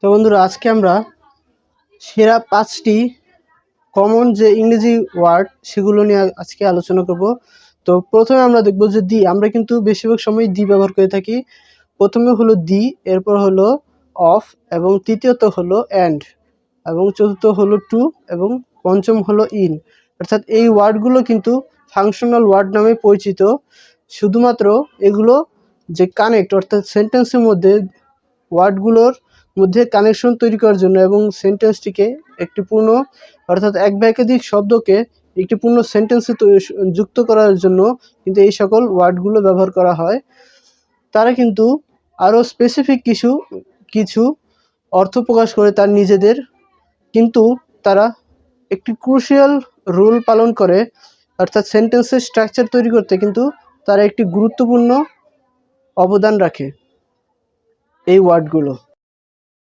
তো বন্ধুরা, আজকে আমরা সেরা 5টি কমন যে ইংরেজি ওয়ার্ড সেগুলো নিয়ে আজকে আলোচনা করব। তো প্রথমে আমরা দেখব যে দি। আমরা কিন্তু বেশিরভাগ সময় দি ব্যবহার করে থাকি। প্রথমে হলো দি, এরপর হলো অফ, এবং তৃতীয়ত হলো অ্যান্ড, এবং চতুর্থ হলো টু, এবং পঞ্চম হলো ইন। অর্থাৎ এই ওয়ার্ডগুলো কিন্তু ফাংশনাল ওয়ার্ড নামে পরিচিত। শুধুমাত্র এগুলো যে কানেক্ট, অর্থাৎ সেন্টেন্সের মধ্যে ওয়ার্ডগুলোর মধ্যে কানেকশন তৈরি করার জন্য এবং সেন্টেন্সটিকে একটি পূর্ণ, অর্থাৎ এক বা একাধিক শব্দকে একটি পূর্ণ সেন্টেন্সে যুক্ত করার জন্য কিন্তু এই সকল ওয়ার্ডগুলো ব্যবহার করা হয়। তারা কিন্তু আরও স্পেসিফিক কিছু অর্থ প্রকাশ করে তার নিজেদের, কিন্তু তারা একটি ক্রুশিয়াল রোল পালন করে, অর্থাৎ সেন্টেন্সের স্ট্রাকচার তৈরি করতে কিন্তু তারা একটি গুরুত্বপূর্ণ অবদান রাখে এই ওয়ার্ডগুলো।